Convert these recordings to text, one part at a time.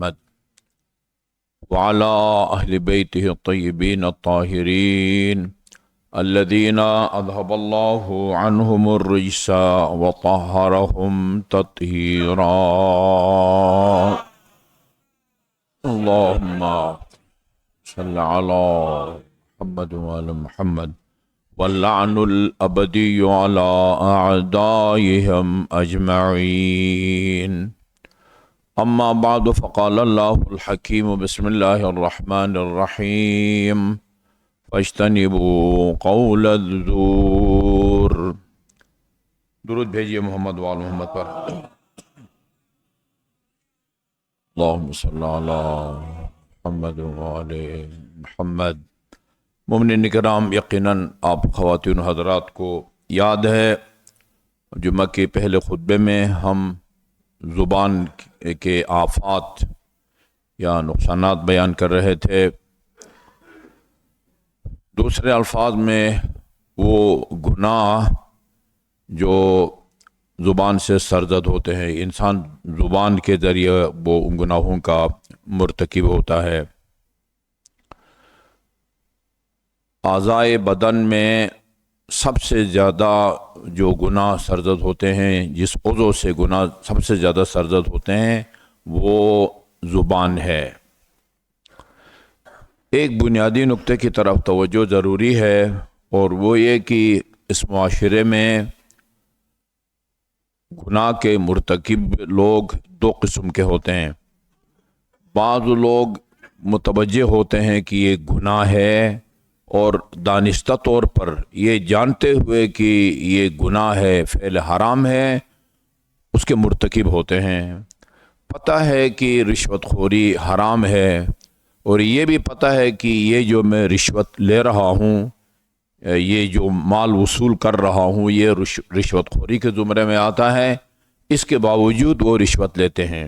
محمد وعلى أهل بيته الطيبين الطاهرين الذين أذهب الله عنهم الرجس وطهرهم تطهيرا اللهم صل على محمد وعلى محمد واللعن الأبدي على أعدائهم أجمعين أما بعد فقال الله الحكيم بسم الله الرحمن الرحيم فاجتنبوا قول الزور درود بھیجئے محمد وآل محمد پر اللهم صل على محمد وآل محمد مومنین کرام، یقیناً آپ خواتین و حضرات کو یاد ہے جمعہ کے پہلے خطبے میں ہم زبان کے آفات یا نقصانات بیان کر رہے تھے۔ دوسرے الفاظ میں وہ گناہ جو زبان سے سرزد ہوتے ہیں، انسان زبان کے ذریعے وہ ان گناہوں کا مرتکب ہوتا ہے۔ اعضائے بدن میں سب سے زیادہ جو گناہ سرزد ہوتے ہیں، جس عضو سے گناہ سب سے زیادہ سرزد ہوتے ہیں، وہ زبان ہے۔ ایک بنیادی نقطے کی طرف توجہ ضروری ہے، اور وہ یہ کہ اس معاشرے میں گناہ کے مرتکب لوگ دو قسم کے ہوتے ہیں۔ بعض لوگ متوجہ ہوتے ہیں کہ یہ گناہ ہے اور دانستہ طور پر یہ جانتے ہوئے کہ یہ گناہ ہے، فعل حرام ہے، اس کے مرتکب ہوتے ہیں۔ پتہ ہے کہ رشوت خوری حرام ہے، اور یہ بھی پتہ ہے کہ یہ جو میں رشوت لے رہا ہوں، یہ جو مال وصول کر رہا ہوں، یہ رشوت خوری کے زمرے میں آتا ہے، اس کے باوجود وہ رشوت لیتے ہیں۔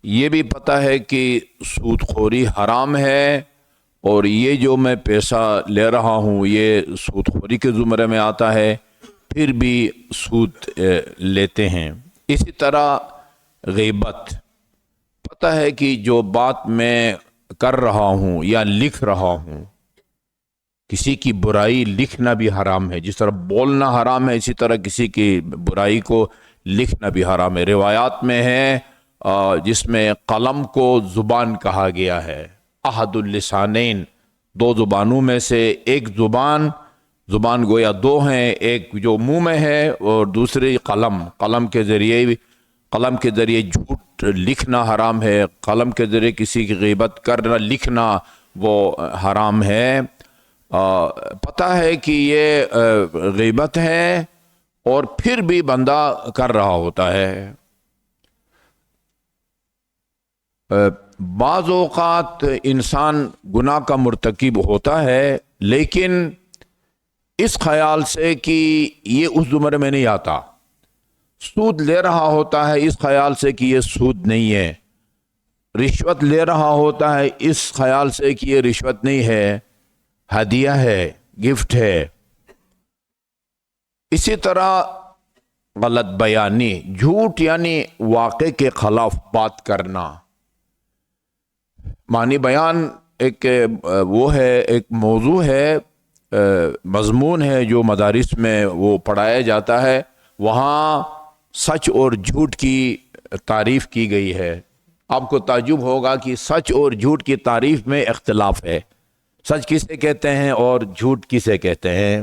یہ بھی پتہ ہے کہ سود خوری حرام ہے، اور یہ جو میں پیسہ لے رہا ہوں یہ سود خوری کے زمرے میں آتا ہے، پھر بھی سود لیتے ہیں۔ اسی طرح غیبت، پتہ ہے کہ جو بات میں کر رہا ہوں یا لکھ رہا ہوں، کسی کی برائی لکھنا بھی حرام ہے۔ جس طرح بولنا حرام ہے، اسی طرح کسی کی برائی کو لکھنا بھی حرام ہے۔ روایات میں ہے جس میں قلم کو زبان کہا گیا ہے، احد اللسانین، دو زبانوں میں سے ایک زبان گویا دو ہیں، ایک جو منہ میں ہے اور دوسری قلم کے ذریعے جھوٹ لکھنا حرام ہے، قلم کے ذریعے کسی کی غیبت کرنا لکھنا وہ حرام ہے۔ پتہ ہے کہ یہ غیبت ہے اور پھر بھی بندہ کر رہا ہوتا ہے۔ بعض اوقات انسان گناہ کا مرتکب ہوتا ہے، لیکن اس خیال سے کہ یہ اس زمرے میں نہیں آتا۔ سود لے رہا ہوتا ہے اس خیال سے کہ یہ سود نہیں ہے، رشوت لے رہا ہوتا ہے اس خیال سے کہ یہ رشوت نہیں ہے، ہدیہ ہے، گفٹ ہے۔ اسی طرح غلط بیانی، جھوٹ یعنی واقع کے خلاف بات کرنا۔ معنی بیان ایک موضوع ہے، مضمون ہے جو مدارس میں وہ پڑھایا جاتا ہے۔ وہاں سچ اور جھوٹ کی تعریف کی گئی ہے۔ آپ کو تعجب ہوگا کہ سچ اور جھوٹ کی تعریف میں اختلاف ہے۔ سچ کسے کہتے ہیں اور جھوٹ کسے کہتے ہیں؟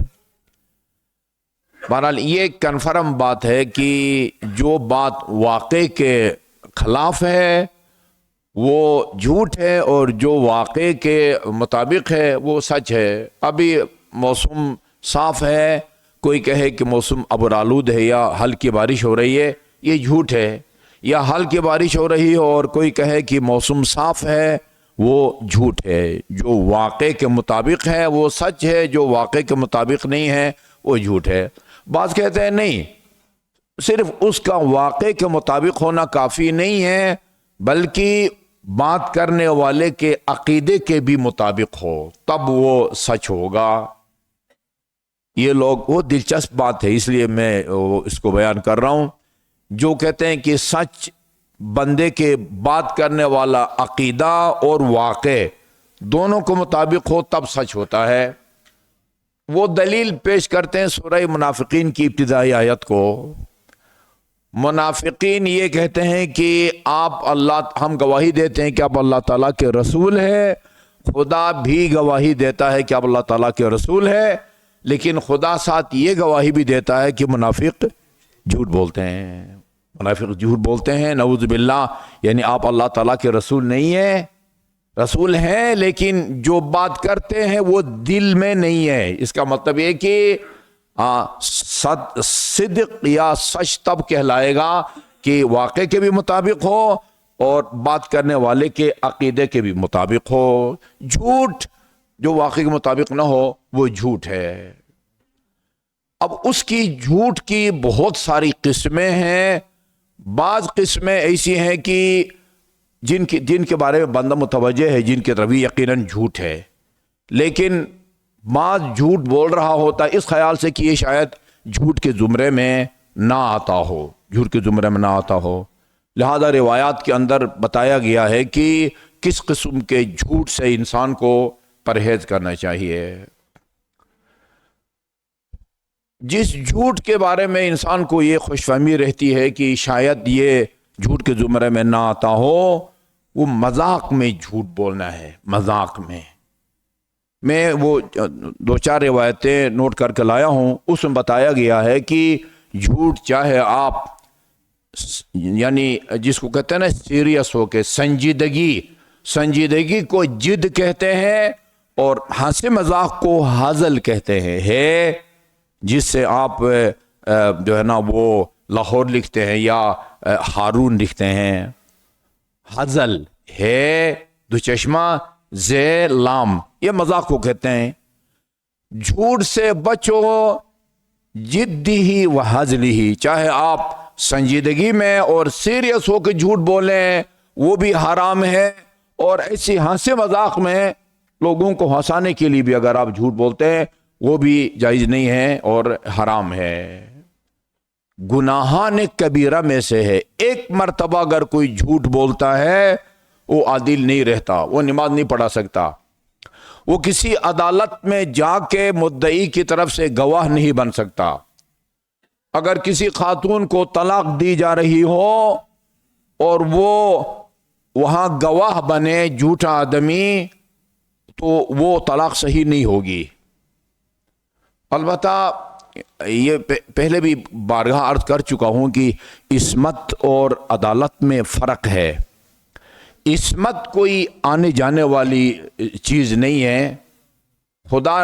بہرحال یہ کنفرم بات ہے کہ جو بات واقع کے خلاف ہے وہ جھوٹ ہے، اور جو واقع کے مطابق ہے وہ سچ ہے۔ ابھی موسم صاف ہے، کوئی کہے کہ موسم ابرآلود ہے یا ہلکی بارش ہو رہی ہے، یہ جھوٹ ہے۔ یا ہلکی بارش ہو رہی ہو اور کوئی کہے کہ موسم صاف ہے، وہ جھوٹ ہے۔ جو واقع کے مطابق ہے وہ سچ ہے، جو واقع کے مطابق نہیں ہے وہ جھوٹ ہے۔ بعض کہتے ہیں نہیں، صرف اس کا واقع کے مطابق ہونا کافی نہیں ہے، بلکہ بات کرنے والے کے عقیدے کے بھی مطابق ہو تب وہ سچ ہوگا۔ یہ لوگ، وہ دلچسپ بات ہے، اس لیے میں اس کو بیان کر رہا ہوں۔ جو کہتے ہیں کہ سچ بندے کے بات کرنے والا عقیدہ اور واقع دونوں کے مطابق ہو تب سچ ہوتا ہے۔ وہ دلیل پیش کرتے ہیں سورہ منافقین کی ابتدائی آیت کو۔ منافقین یہ کہتے ہیں کہ ہم گواہی دیتے ہیں کہ آپ اللہ تعالیٰ کے رسول ہیں، خدا بھی گواہی دیتا ہے کہ آپ اللہ تعالیٰ کے رسول ہے، لیکن خدا ساتھ یہ گواہی بھی دیتا ہے کہ منافق جھوٹ بولتے ہیں۔ منافق جھوٹ بولتے ہیں، نعوذ باللہ، یعنی آپ اللہ تعالیٰ کے رسول نہیں ہیں، رسول ہیں لیکن جو بات کرتے ہیں وہ دل میں نہیں ہے۔ اس کا مطلب یہ کہ صدق یا سچ تب کہلائے گا کہ واقع کے بھی مطابق ہو اور بات کرنے والے کے عقیدے کے بھی مطابق ہو۔ جھوٹ جو واقع کے مطابق نہ ہو وہ جھوٹ ہے۔ اب اس کی جھوٹ کی بہت ساری قسمیں ہیں۔ بعض قسمیں ایسی ہیں کہ جن کے بارے میں بندہ متوجہ ہے، جن کے روی یقیناً جھوٹ ہے، لیکن بعض جھوٹ بول رہا ہوتا ہے اس خیال سے کہ یہ شاید جھوٹ کے زمرے میں نہ آتا ہو، جھوٹ کے زمرے میں نہ آتا ہو، لہذا روایات کے اندر بتایا گیا ہے کہ کس قسم کے جھوٹ سے انسان کو پرہیز کرنا چاہیے۔ جس جھوٹ کے بارے میں انسان کو یہ خوش فہمی رہتی ہے کہ شاید یہ جھوٹ کے زمرے میں نہ آتا ہو، وہ مذاق میں جھوٹ بولنا ہے۔ مذاق میں وہ 2-4 روایتیں نوٹ کر کے لایا ہوں، اس میں بتایا گیا ہے کہ جھوٹ چاہے آپ یعنی جس کو کہتے ہیں نا سیریس ہو کے، سنجیدگی کو جد کہتے ہیں، اور ہنسی مذاق کو ہزل کہتے ہیں۔ ہے جس سے آپ جو ہے نا وہ لاہور لکھتے ہیں یا ہارون لکھتے ہیں، ہزل ہے دو چشمہ زے لام، یہ مذاق کو کہتے ہیں۔ جھوٹ سے بچو، جدی ہی و ہزلی ہی، چاہے آپ سنجیدگی میں اور سیریس ہو کے جھوٹ بولیں وہ بھی حرام ہے، اور ایسی ہنسی مذاق میں لوگوں کو ہنسانے کے لیے بھی اگر آپ جھوٹ بولتے ہیں وہ بھی جائز نہیں ہے اور حرام ہے۔ گناہان کبیرہ میں سے ہے۔ ایک مرتبہ اگر کوئی جھوٹ بولتا ہے وہ عادل نہیں رہتا، وہ نماز نہیں پڑھا سکتا، وہ کسی عدالت میں جا کے مدعی کی طرف سے گواہ نہیں بن سکتا۔ اگر کسی خاتون کو طلاق دی جا رہی ہو اور وہ وہاں گواہ بنے جھوٹا آدمی، تو وہ طلاق صحیح نہیں ہوگی۔ البتہ یہ پہلے بھی بارگاہ عرض کر چکا ہوں کہ عصمت اور عدالت میں فرق ہے۔ عصمت کوئی آنے جانے والی چیز نہیں ہے۔ خدا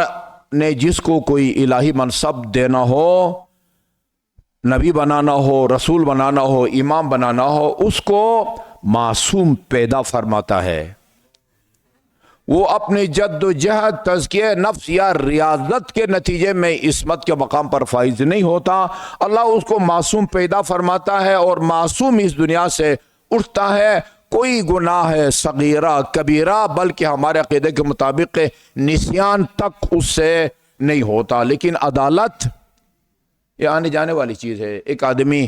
نے جس کو کوئی الہی منصب دینا ہو، نبی بنانا ہو، رسول بنانا ہو، امام بنانا ہو، اس کو معصوم پیدا فرماتا ہے۔ وہ اپنی جد و جہد، تزکیہ نفس یا ریاضت کے نتیجے میں عصمت کے مقام پر فائز نہیں ہوتا۔ اللہ اس کو معصوم پیدا فرماتا ہے اور معصوم اس دنیا سے اٹھتا ہے۔ کوئی گناہ ہے صغیرہ کبیرہ، بلکہ ہمارے عقیدے کے مطابق نسیان تک اس سے نہیں ہوتا۔ لیکن عدالت یہ آنے جانے والی چیز ہے۔ ایک آدمی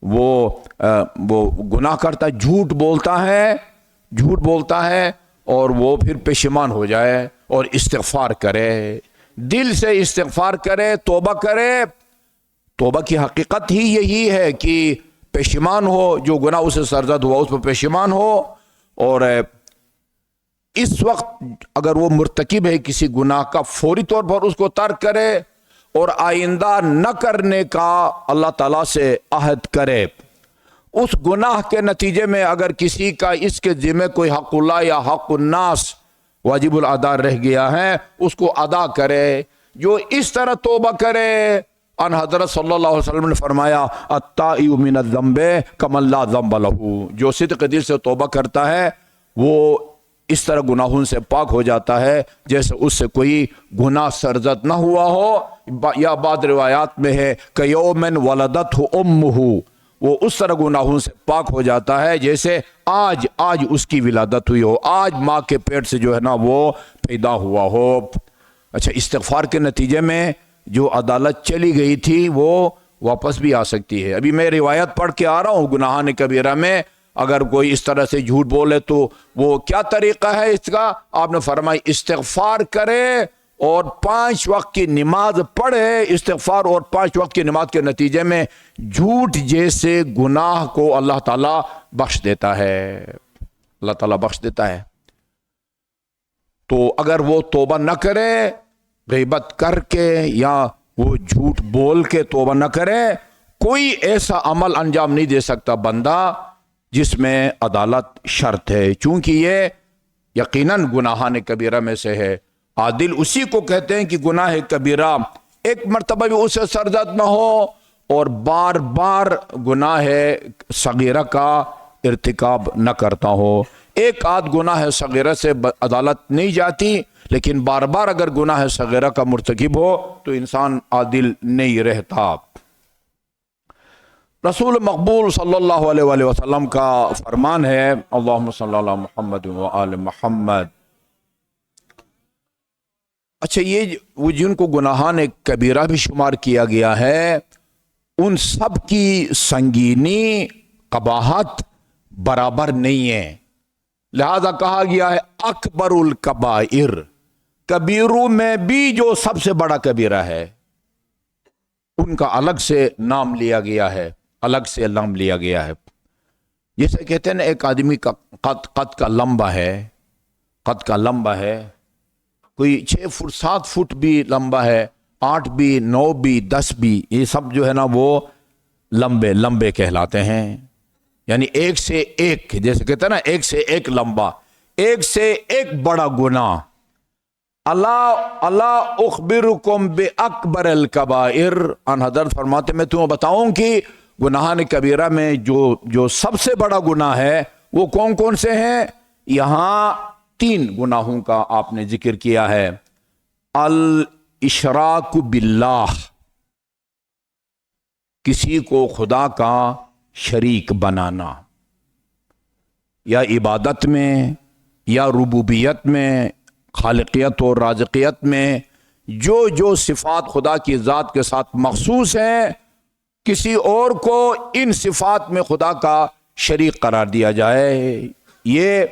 وہ گناہ کرتا ہے، جھوٹ بولتا ہے اور وہ پھر پشیمان ہو جائے اور استغفار کرے، دل سے استغفار کرے، توبہ کرے۔ توبہ کی حقیقت ہی یہی ہے کہ پشیمان ہو، جو گناہ اسے سرزد ہوا اس پر پشیمان ہو، اور اس وقت اگر وہ مرتکب ہے کسی گناہ کا، فوری طور پر اس کو ترک کرے اور آئندہ نہ کرنے کا اللہ تعالیٰ سے عہد کرے۔ اس گناہ کے نتیجے میں اگر کسی کا اس کے ذمہ کوئی حق اللہ یا حق الناس واجب الادا رہ گیا ہے، اس کو ادا کرے۔ جو اس طرح توبہ کرے، ان حضرت صلی اللہ علیہ وسلم نے فرمایا التائب من الذنب کمن لا ذنب لہ، جو صدق دل سے توبہ کرتا ہے وہ اس طرح گناہوں سے پاک ہو جاتا ہے جیسے اس سے کوئی گناہ سرزد نہ ہوا ہو، یا بعض روایات میں ہے کیوم ولدتہ امہ، وہ اس طرح گناہوں سے پاک ہو جاتا ہے جیسے آج اس کی ولادت ہوئی ہو، آج ماں کے پیٹ سے جو ہے نا وہ پیدا ہوا ہو۔ اچھا، استغفار کے نتیجے میں جو عدالت چلی گئی تھی وہ واپس بھی آ سکتی ہے۔ ابھی میں روایت پڑھ کے آ رہا ہوں گناہان کبیرہ میں، اگر کوئی اس طرح سے جھوٹ بولے تو وہ کیا طریقہ ہے اس کا؟ آپ نے فرمایا استغفار کرے اور 5 وقت کی نماز پڑھے۔ استغفار اور 5 وقت کی نماز کے نتیجے میں جھوٹ جیسے گناہ کو اللہ تعالیٰ بخش دیتا ہے، اللہ تعالیٰ بخش دیتا ہے۔ تو اگر وہ توبہ نہ کرے، غیبت کر کے یا وہ جھوٹ بول کے توبہ نہ کرے، کوئی ایسا عمل انجام نہیں دے سکتا بندہ جس میں عدالت شرط ہے، چونکہ یہ یقیناً گناہان کبیرہ میں سے ہے۔ عادل اسی کو کہتے ہیں کہ گناہ کبیرہ ایک مرتبہ بھی اسے سرزد نہ ہو اور بار بار گناہ صغیرہ کا ارتکاب نہ کرتا ہو۔ ایک آدھ گناہ صغیرہ سے عدالت نہیں جاتی، لیکن بار بار اگر گناہ صغیرہ کا مرتکب ہو تو انسان عادل نہیں رہتا۔ رسول مقبول صلی اللہ علیہ وآلہ وسلم کا فرمان ہے، اللہم صلی اللہ محمد وآل محمد۔ اچھا، یہ وہ جن کو گناہان کبیرہ بھی شمار کیا گیا ہے، ان سب کی سنگینی قباحت برابر نہیں ہے، لہذا کہا گیا ہے اکبر الکبائر، کبیروں میں بھی جو سب سے بڑا کبیرہ ہے ان کا الگ سے نام لیا گیا ہے، الگ سے نام لیا گیا ہے۔ جیسے کہتے ہیں نا، ایک آدمی کا قد کا لمبا ہے، قد کا لمبا ہے، کوئی 6 فٹ 7 فٹ بھی لمبا ہے، 8 بھی 9 بھی 10 بھی، یہ سب جو ہے نا وہ لمبے لمبے کہلاتے ہیں، یعنی ایک سے ایک، جیسے کہتے ہیں نا ایک سے ایک لمبا، ایک سے ایک بڑا گناہ۔ اللہ اخبرکم باکبر الکبائر، ان حضرت فرماتے میں تمہیں بتاؤں کہ گناہان کبیرہ میں جو سب سے بڑا گناہ ہے وہ کون کون سے ہیں؟ یہاں 3 گناہوں کا آپ نے ذکر کیا ہے۔ الاشراک باللہ، کسی کو خدا کا شریک بنانا، یا عبادت میں یا ربوبیت میں، خالقیت اور رازقیت میں جو صفات خدا کی ذات کے ساتھ مخصوص ہیں، کسی اور کو ان صفات میں خدا کا شریک قرار دیا جائے، یہ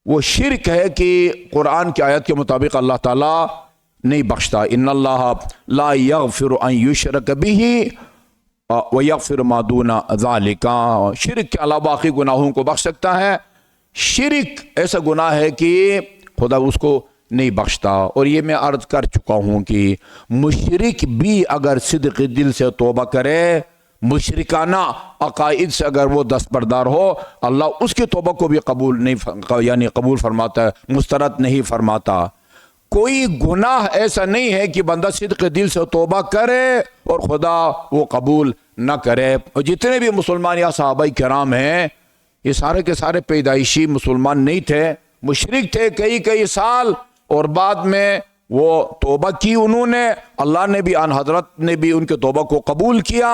وہ شرک ہے کہ قرآن کی آیت کے مطابق اللہ تعالیٰ نہیں بخشتا۔ ان اللہ لا یغفر ان یشرک بہ ویغفر ما دون ذالک، شرک کے علاوہ باقی گناہوں کو بخش سکتا ہے، شرک ایسا گناہ ہے کہ خدا اس کو نہیں بخشتا۔ اور یہ میں عرض کر چکا ہوں کہ مشرک بھی اگر صدق دل سے توبہ کرے، مشرکانہ عقائد سے اگر وہ دستبردار ہو، اللہ اس کی توبہ کو بھی قبول فرماتا ہے، مسترد نہیں فرماتا۔ کوئی گناہ ایسا نہیں ہے کہ بندہ صدق دل سے توبہ کرے اور خدا وہ قبول نہ کرے۔ اور جتنے بھی مسلمان یا صحابہ کرام ہیں، یہ سارے کے سارے پیدائشی مسلمان نہیں تھے، مشرک تھے کئی سال، اور بعد میں وہ توبہ کی انہوں نے، اللہ نے بھی، آن حضرت نے بھی ان کے توبہ کو قبول کیا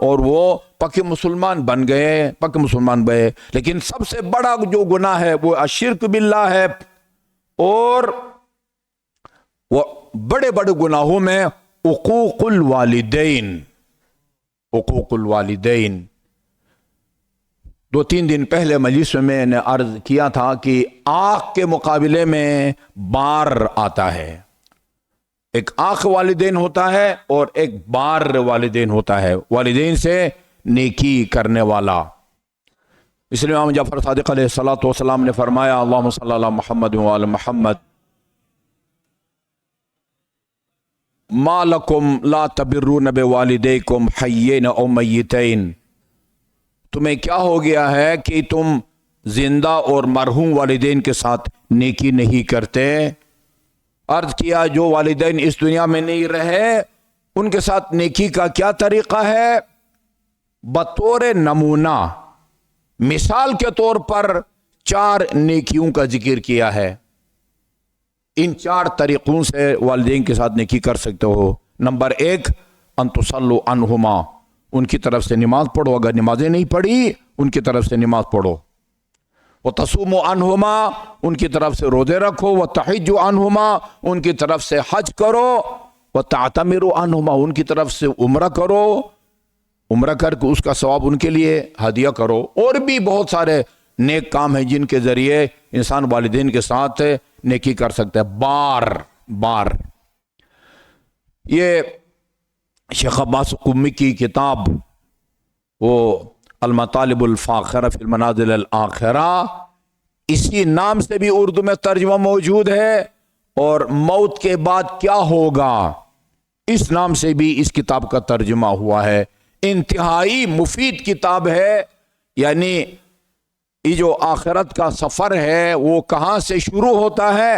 اور وہ پکے مسلمان بن گئے، پکے مسلمان بنے۔ لیکن سب سے بڑا جو گناہ ہے وہ الشرک باللہ ہے، اور وہ بڑے بڑے گناہوں میں عقوق الوالدین، عقوق الوالدین۔ 2-3 دن پہلے مجلس میں نے عرض کیا تھا کہ آنکھ کے مقابلے میں بار آتا ہے، ایک آنکھ والدین ہوتا ہے اور ایک بار والدین ہوتا ہے، والدین سے نیکی کرنے والا۔ اس لیے امام جعفر صادق علیہ السلام نے فرمایا، اللہم صلی اللہ محمد وعلی محمد، ما لکم لا تبرون بوالدیکم حیین او میتین، تمہیں کیا ہو گیا ہے کہ تم زندہ اور مرحوم والدین کے ساتھ نیکی نہیں کرتے؟ عرض کیا جو والدین اس دنیا میں نہیں رہے ان کے ساتھ نیکی کا کیا طریقہ ہے؟ بطور نمونہ، مثال کے طور پر 4 نیکیوں کا ذکر کیا ہے، ان 4 طریقوں سے والدین کے ساتھ نیکی کر سکتے ہو۔ نمبر 1، ان تصلوا عنہما، ان کی طرف سے نماز پڑھو، اگر نمازیں نہیں پڑھی ان کی طرف سے نماز پڑھو۔ وتصوموا عنہما، ان کی طرف سے روزے رکھو۔ وتحجوا عنہما، ان کی طرف سے حج کرو۔ وتعتمروا عنہما، ان کی طرف سے عمرہ کرو۔ عمرہ کر کے اس کا ثواب ان کے لیے ہدیہ کرو. اور بھی بہت سارے نیک کام ہیں جن کے ذریعے انسان والدین کے ساتھ نیکی کر سکتا ہے. بار یہ شیخ عباس قمی کی کتاب وہ المطالب الفاخرہ فی المنازل الآخرہ، اسی نام سے بھی اردو میں ترجمہ موجود ہے، اور موت کے بعد کیا ہوگا اس نام سے بھی اس کتاب کا ترجمہ ہوا ہے. انتہائی مفید کتاب ہے. یعنی یہ جو آخرت کا سفر ہے وہ کہاں سے شروع ہوتا ہے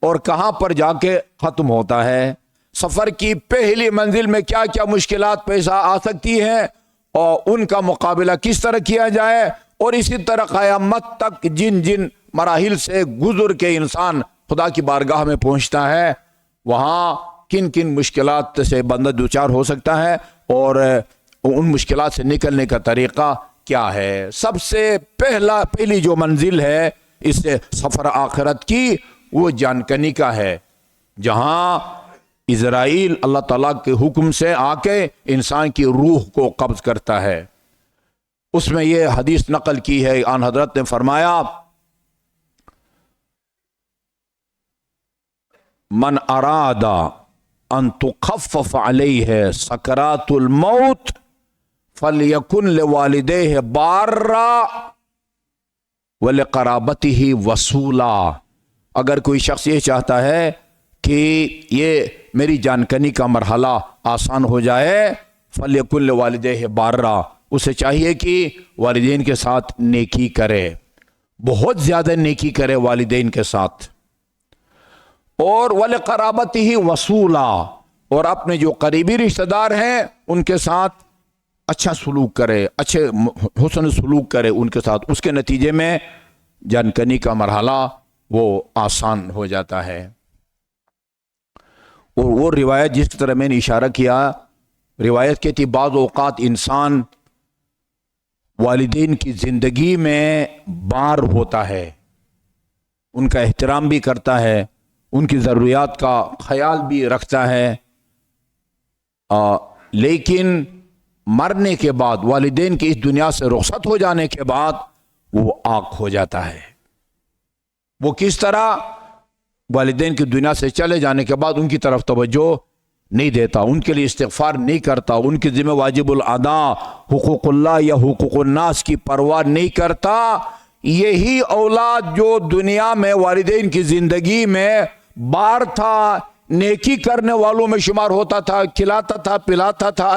اور کہاں پر جا کے ختم ہوتا ہے، سفر کی پہلی منزل میں کیا کیا مشکلات پیش آ سکتی ہیں اور ان کا مقابلہ کس طرح کیا جائے، اور اسی طرح قیامت تک جن جن مراحل سے گزر کے انسان خدا کی بارگاہ میں پہنچتا ہے وہاں کن کن مشکلات سے بندہ دوچار ہو سکتا ہے اور ان مشکلات سے نکلنے کا طریقہ کیا ہے. سب سے پہلی جو منزل ہے اس سفر آخرت کی وہ جانکنی کا ہے، جہاں اسرائیل اللہ تعالیٰ کے حکم سے آ کے انسان کی روح کو قبض کرتا ہے. اس میں یہ حدیث نقل کی ہے، آن حضرت نے فرمایا من اراد ان تخفف علیہ سکرات الموت فلیکن لوالدیہ بارا ولقرابتہ وصولا. اگر کوئی شخص یہ چاہتا ہے کہ یہ میری جانکنی کا مرحلہ آسان ہو جائے، فلیکن لوالدیہ بارا، اسے چاہیے کہ والدین کے ساتھ نیکی کرے، بہت زیادہ نیکی کرے والدین کے ساتھ، اور وَلِقَرَابَتِهِ وَصُولًا، اور اپنے جو قریبی رشتہ دار ہیں ان کے ساتھ اچھا سلوک کرے، اچھے حسن سلوک کرے ان کے ساتھ. اس کے نتیجے میں جانکنی کا مرحلہ وہ آسان ہو جاتا ہے. اور وہ روایت جس طرح میں نے اشارہ کیا، روایت کہتی بعض اوقات انسان والدین کی زندگی میں بار ہوتا ہے، ان کا احترام بھی کرتا ہے، ان کی ضروریات کا خیال بھی رکھتا ہے، لیکن مرنے کے بعد والدین کی اس دنیا سے رخصت ہو جانے کے بعد وہ آگ ہو جاتا ہے. وہ کس طرح؟ والدین کی دنیا سے چلے جانے کے بعد ان کی طرف توجہ نہیں دیتا، ان کے لیے استغفار نہیں کرتا، ان کی ذمہ واجب الادا حقوق اللہ یا حقوق الناس کی پرواہ نہیں کرتا. یہی اولاد جو دنیا میں والدین کی زندگی میں بار تھا، نیکی کرنے والوں میں شمار ہوتا تھا، کھلاتا تھا، پلاتا تھا،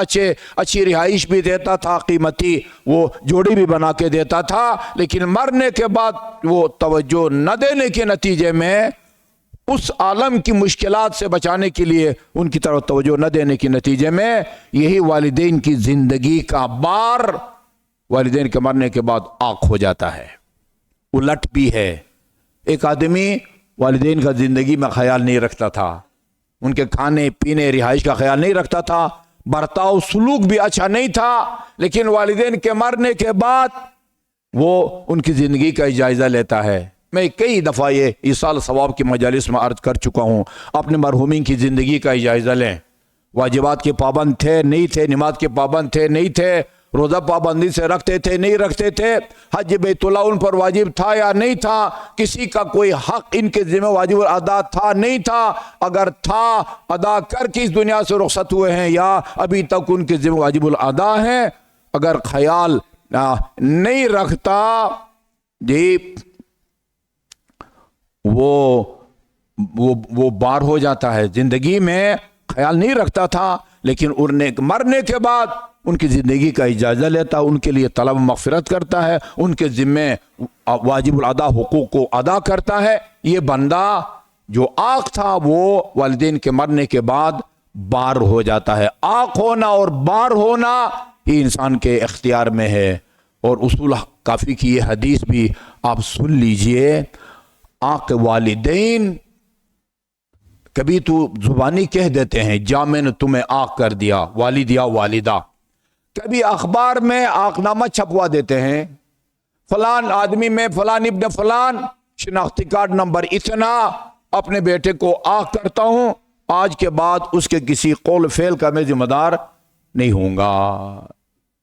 اچھی رہائش بھی دیتا تھا، قیمتی وہ جوڑی بھی بنا کے دیتا تھا، لیکن مرنے کے بعد وہ توجہ نہ دینے کے نتیجے میں، اس عالم کی مشکلات سے بچانے کے لیے ان کی طرف توجہ نہ دینے کے نتیجے میں یہی والدین کی زندگی کا بار والدین کے مرنے کے بعد آگ ہو جاتا ہے. الٹ بھی ہے، ایک آدمی والدین کا زندگی میں خیال نہیں رکھتا تھا، ان کے کھانے پینے رہائش کا خیال نہیں رکھتا تھا، برتاؤ سلوک بھی اچھا نہیں تھا، لیکن والدین کے مرنے کے بعد وہ ان کی زندگی کا جائزہ لیتا ہے. میں کئی دفعہ یہ ایصال ثواب کی مجالس میں عرض کر چکا ہوں، اپنے مرحومین کی زندگی کا جائزہ لیں. واجبات کے پابند تھے نہیں تھے، نماز کے پابند تھے نہیں تھے، روزہ پابندی سے رکھتے تھے نہیں رکھتے تھے، حج بیت اللہ ان پر واجب تھا یا نہیں تھا، کسی کا کوئی حق ان کے ذمہ واجب ادا تھا نہیں تھا، اگر تھا ادا کر کے اس دنیا سے رخصت ہوئے ہیں یا ابھی تک ان کے ذمہ واجب الادا ہیں. اگر خیال نہیں رکھتا جی وہ بار ہو جاتا ہے، زندگی میں خیال نہیں رکھتا تھا، لیکن مرنے کے بعد ان کی زندگی کا اجازہ لیتا، ان کے لیے طلب مغفرت کرتا ہے، ان کے ذمے واجب الادا حقوق کو ادا کرتا ہے. یہ بندہ جو آگ تھا وہ والدین کے مرنے کے بعد بار ہو جاتا ہے. آگ ہونا اور بار ہونا یہ انسان کے اختیار میں ہے. اور اصول کافی کی یہ حدیث بھی آپ سن لیجئے، آق والدین کبھی تو زبانی کہہ دیتے ہیں جا میں نے تمہیں آق کر دیا، والد یا والدہ، کبھی اخبار میں آق نامہ چھپوا دیتے ہیں، فلان آدمی میں فلان ابن فلان شناختی کارڈ نمبر اتنا اپنے بیٹے کو آق کرتا ہوں، آج کے بعد اس کے کسی قول فعل کا میں ذمہ دار نہیں ہوں گا.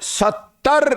70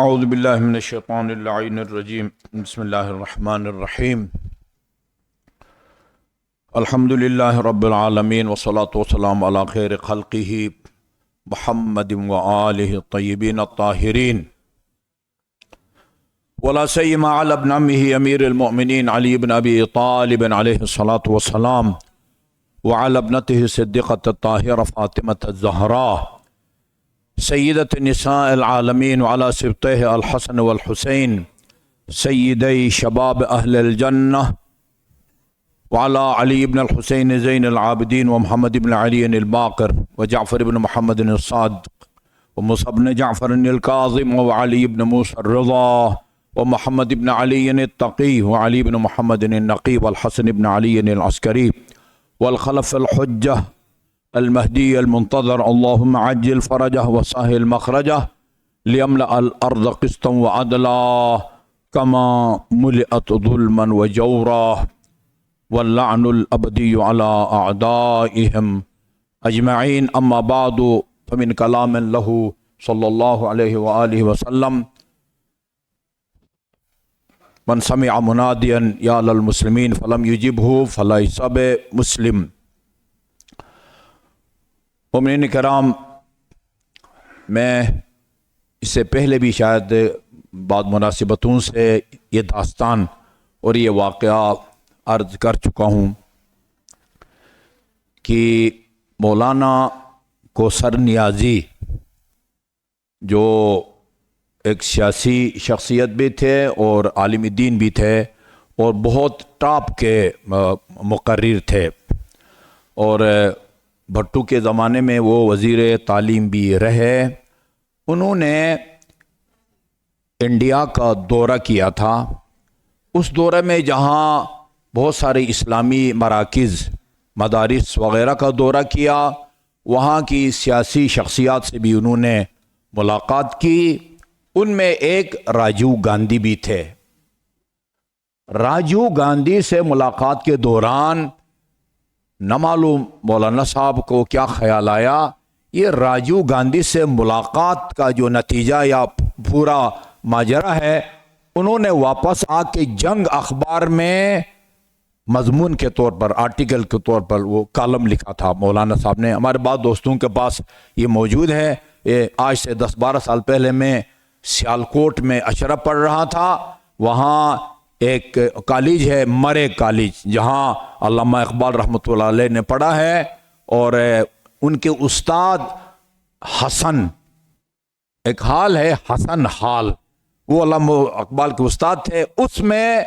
اعوذ باللہ من الشیطان اللعین الرجیم بسم اللہ الرحمن الرحیم الحمد للہ رب العالمین والصلاة والسلام علی خیر خلقہ محمد وآلہ الطیبین الطاہرین ولا سیما علی ابن عمہ امیر المؤمنین علی بن ابی طالب علیہ الصلاة والسلام وعلى ابنته صدیقة الطاہرہ فاطمة الزہراء سیدت نساء العالمین وعلى سبطیہ الحسن والحسین سیدی شباب اہل الجنہ وعلى علی بن الحسین زین العابدین ومحمد بن علی الباقر وجعفر بن محمد الصادق وموسى بن جعفر الكاظم وعلی بن موسى الرضا ومحمد بن علی التقی وعلی بن محمد النقی والحسن بن علی العسکری والخلف الحجہ المہدی المنتظر اللہم عجل فرجہ وسہل مخرجہ لیملأ الارض قسطا وعدلا کما ملئت ظلما وجورا واللعن الابدی علی اعدائهم اجمعین اما بعد فمن کلام له صلی اللہ علیہ وآلہ وسلم من سمع منادیا یا للمسلمین فلم یجبہ فلیس بمسلم۔ مومنین کرام، میں اس سے پہلے بھی شاید بعض مناسبتوں سے یہ داستان اور یہ واقعہ عرض کر چکا ہوں کہ مولانا کوثر نیازی جو ایک سیاسی شخصیت بھی تھے اور عالم دین بھی تھے اور بہت ٹاپ کے مقرر تھے، اور بھٹو کے زمانے میں وہ وزیر تعلیم بھی رہے۔ انہوں نے انڈیا کا دورہ کیا تھا۔ اس دورے میں جہاں بہت سارے اسلامی مراکز، مدارس وغیرہ کا دورہ کیا، وہاں کی سیاسی شخصیات سے بھی انہوں نے ملاقات کی۔ ان میں ایک راجیو گاندھی بھی تھے۔ راجیو گاندھی سے ملاقات کے دوران نہ معلوم مولانا صاحب کو کیا خیال آیا، یہ راجیو گاندھی سے ملاقات کا جو نتیجہ یا پورا ماجرا ہے، انہوں نے واپس آ کے جنگ اخبار میں مضمون کے طور پر، آرٹیکل کے طور پر وہ کالم لکھا تھا مولانا صاحب نے۔ ہمارے بعض دوستوں کے پاس یہ موجود ہے۔ یہ آج سے 10-12 سال پہلے میں سیالکوٹ میں اشرف پڑھ رہا تھا، وہاں ایک کالج ہے مرے کالج، جہاں علامہ اقبال رحمۃ اللہ علیہ نے پڑھا ہے، اور ان کے استاد حسن، ایک حال ہے حسن حال، وہ علامہ اقبال کے استاد تھے۔ اس میں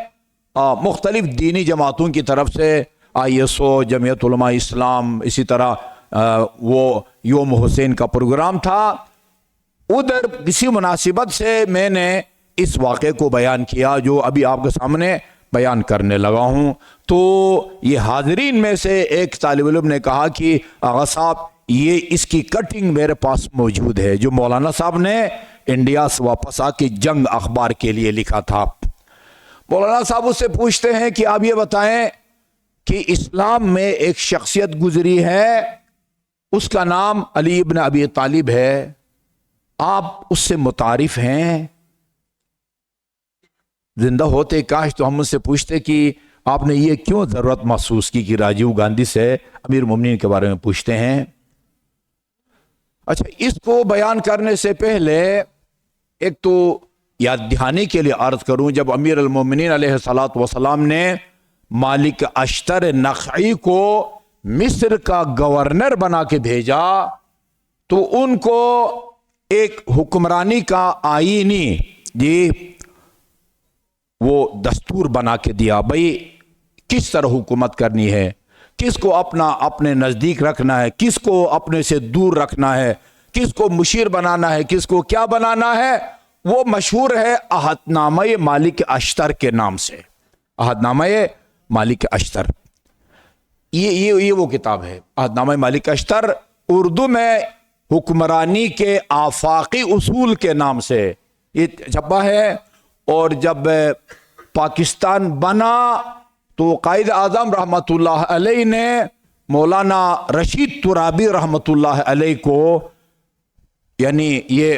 مختلف دینی جماعتوں کی طرف سے ISO، جمعیت علماء اسلام، اسی طرح وہ یوم حسین کا پروگرام تھا۔ ادھر کسی مناسبت سے میں نے اس واقعے کو بیان کیا جو ابھی آپ کے سامنے بیان کرنے لگا ہوں، تو یہ حاضرین میں سے ایک طالب علم نے کہا کہ آغا صاحب یہ اس کی کٹنگ میرے پاس موجود ہے جو مولانا صاحب نے انڈیا سے واپس آ کے جنگ اخبار کے لیے لکھا تھا۔ مولانا صاحب اس سے پوچھتے ہیں کہ آپ یہ بتائیں کہ اسلام میں ایک شخصیت گزری ہے، اس کا نام علی ابن ابی طالب ہے، آپ اس سے متعارف ہیں؟ زندہ ہوتے کاش تو ہم ان سے پوچھتے کہ آپ نے یہ کیوں ضرورت محسوس کی کہ راجیو گاندھی سے امیر المومنین کے بارے میں پوچھتے ہیں۔ اچھا، اس کو بیان کرنے سے پہلے ایک تو یاد دہانی کے لیے عرض کروں، جب امیر المومنین علیہ الصلاۃ والسلام نے مالک اشتر نخعی کو مصر کا گورنر بنا کے بھیجا تو ان کو ایک حکمرانی کا آئینی وہ دستور بنا کے دیا، بھئی کس طرح حکومت کرنی ہے، کس کو اپنے نزدیک رکھنا ہے، کس کو اپنے سے دور رکھنا ہے، کس کو مشیر بنانا ہے، کس کو کیا بنانا ہے۔ وہ مشہور ہے عہد نامہ مالک اشتر کے نام سے، عہد نامہ مالک اشتر، یہ وہ کتاب ہے عہد نامہ مالک اشتر، اردو میں حکمرانی کے آفاقی اصول کے نام سے یہ چھپا ہے۔ اور جب پاکستان بنا تو قائد اعظم رحمۃ اللہ علیہ نے مولانا رشید ترابی رحمۃ اللہ علیہ کو، یعنی یہ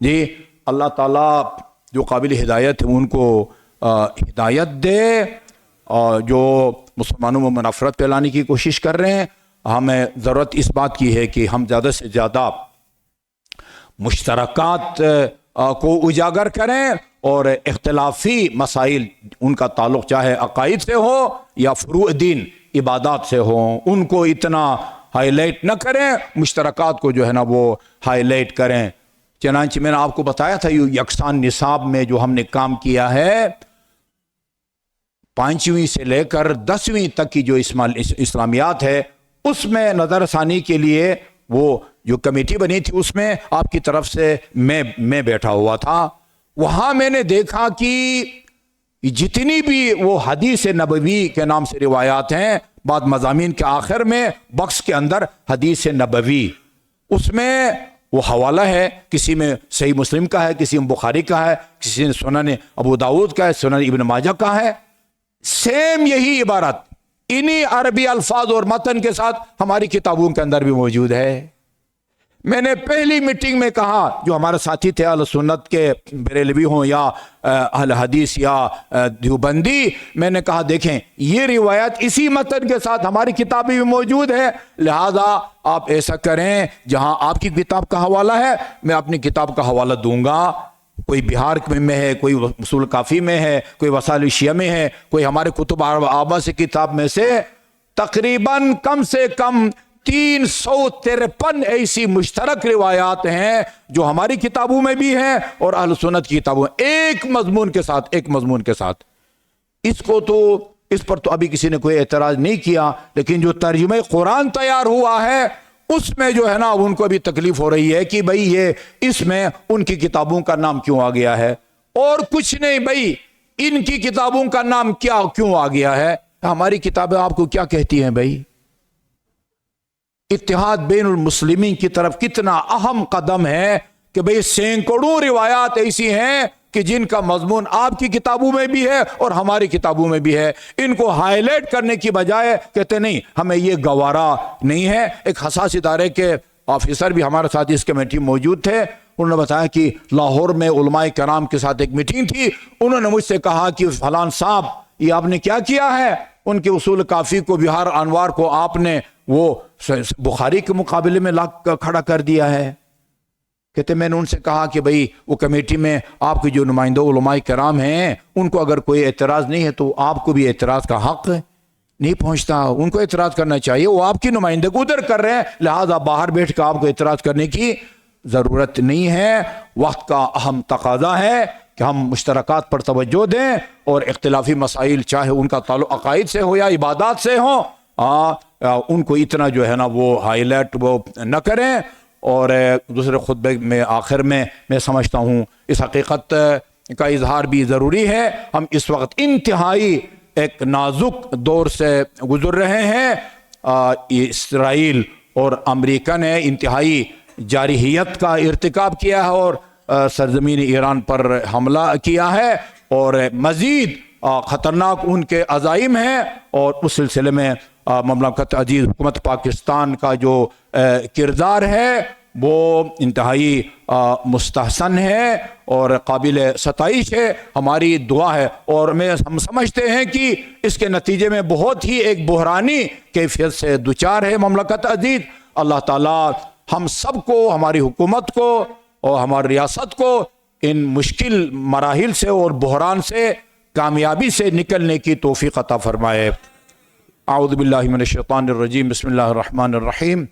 جی اللہ تعالیٰ جو قابل ہدایت ہے ان کو ہدایت دے، اور جو مسلمانوں میں منافرت پھیلانے کی کوشش کر رہے ہیں، ہمیں ضرورت اس بات کی ہے کہ ہم زیادہ سے زیادہ مشترکات کو اجاگر کریں، اور اختلافی مسائل ان کا تعلق چاہے عقائد سے ہو یا فروع دین عبادات سے ہوں، ان کو اتنا ہائی لائٹ نہ کریں، مشترکات کو جو ہے نا وہ ہائی لائٹ کریں۔ چنانچہ میں نے آپ کو بتایا تھا یکساں نصاب میں جو ہم نے کام کیا ہے، 5ویں سے لے کر 10ویں تک کی جو اسلامیات ہے، اس میں نظر ثانی کے لیے وہ جو کمیٹی بنی تھی اس میں آپ کی طرف سے میں بیٹھا ہوا تھا۔ وہاں میں نے دیکھا کہ جتنی بھی وہ حدیث نبوی کے نام سے روایات ہیں، بعد مضامین کے آخر میں بکس کے اندر حدیث نبوی، اس میں وہ حوالہ ہے، کسی میں صحیح مسلم کا ہے، کسی میں بخاری کا ہے، کسی میں سنن ابو داود کا ہے، سنن ابن ماجہ کا ہے، سیم یہی عبارت انہی عربی الفاظ اور متن کے ساتھ ہماری کتابوں کے اندر بھی موجود ہے۔ میں نے پہلی میٹنگ میں کہا، جو ہمارے ساتھی تھے اہل سنت کے، بریلوی ہوں یا اہل حدیث یا دیوبندی، میں نے کہا دیکھیں یہ روایت اسی متن کے ساتھ ہماری کتابیں بھی موجود ہے، لہذا آپ ایسا کریں جہاں آپ کی کتاب کا حوالہ ہے میں اپنی کتاب کا حوالہ دوں گا، کوئی بہار میں ہے، کوئی اصول کافی میں ہے، کوئی وسائل شیعہ میں ہے، کوئی ہمارے کتب آبا سے کتاب میں سے، تقریباً کم سے کم 353 ایسی مشترک روایات ہیں جو ہماری کتابوں میں بھی ہیں اور اہل سنت کی کتابوں میں، ایک مضمون کے ساتھ۔ اس پر تو ابھی کسی نے کوئی اعتراض نہیں کیا، لیکن جو ترجمہ قرآن تیار ہوا ہے اس میں جو ہے نا ان کو بھی تکلیف ہو رہی ہے کہ بھئی یہ اس میں ان کی کتابوں کا نام کیوں آ گیا ہے، اور کچھ نہیں بھئی ان کی کتابوں کا نام کیوں آ گیا ہے۔ ہماری کتابیں آپ کو کیا کہتی ہیں بھئی؟ اتحاد بین المسلمین کی طرف کتنا اہم قدم ہے کہ بھئی سینکڑوں روایات ایسی ہیں کہ جن کا مضمون آپ کی کتابوں میں بھی ہے اور ہماری کتابوں میں بھی ہے، ان کو ہائی لائٹ کرنے کی بجائے کہتے نہیں ہمیں یہ گوارا نہیں ہے۔ ایک حساس ادارے کے آفیسر بھی ہمارے ساتھ اس کمیٹی موجود تھے، انہوں نے بتایا کہ لاہور میں علماء کرام کے ساتھ ایک میٹنگ تھی، انہوں نے مجھ سے کہا کہ فلان صاحب یہ آپ نے کیا کیا ہے، ان کے اصول کافی کو، بہار انوار کو آپ نے وہ بخاری کے مقابلے میں لا کھڑا کر دیا ہے۔ کہتے میں نے ان سے کہا کہ بھئی وہ کمیٹی میں آپ کے جو نمائندہ علماء کرام ہیں ان کو اگر کوئی اعتراض نہیں ہے تو آپ کو بھی اعتراض کا حق نہیں پہنچتا، ان کو اعتراض کرنا چاہیے، وہ آپ کی نمائندگی ادھر کر رہے ہیں، لہذا باہر بیٹھ کر آپ کو اعتراض کرنے کی ضرورت نہیں ہے۔ وقت کا اہم تقاضا ہے کہ ہم مشترکات پر توجہ دیں اور اختلافی مسائل چاہے ان کا تعلق عقائد سے ہو یا عبادات سے ہو، ان کو اتنا جو ہے نا وہ ہائی لائٹ وہ نہ کریں۔ اور دوسرے خطبے میں آخر میں سمجھتا ہوں اس حقیقت کا اظہار بھی ضروری ہے، ہم اس وقت انتہائی ایک نازک دور سے گزر رہے ہیں۔ اسرائیل اور امریکہ نے انتہائی جارحیت کا ارتکاب کیا ہے اور سرزمین ایران پر حملہ کیا ہے، اور مزید خطرناک ان کے عزائم ہیں، اور اس سلسلے میں مملکت عزیز حکومت پاکستان کا جو کردار ہے وہ انتہائی مستحسن ہے اور قابل ستائش ہے۔ ہماری دعا ہے اور ہم سمجھتے ہیں کہ اس کے نتیجے میں بہت ہی ایک بحرانی کیفیت سے دوچار ہے مملکت عزیز۔ اللہ تعالی ہم سب کو، ہماری حکومت کو اور ہماری ریاست کو ان مشکل مراحل سے اور بحران سے کامیابی سے نکلنے کی توفیق عطا فرمائے۔ اعوذ باللہ من الشیطان الرجیم، بسم اللہ الرحمن الرحیم۔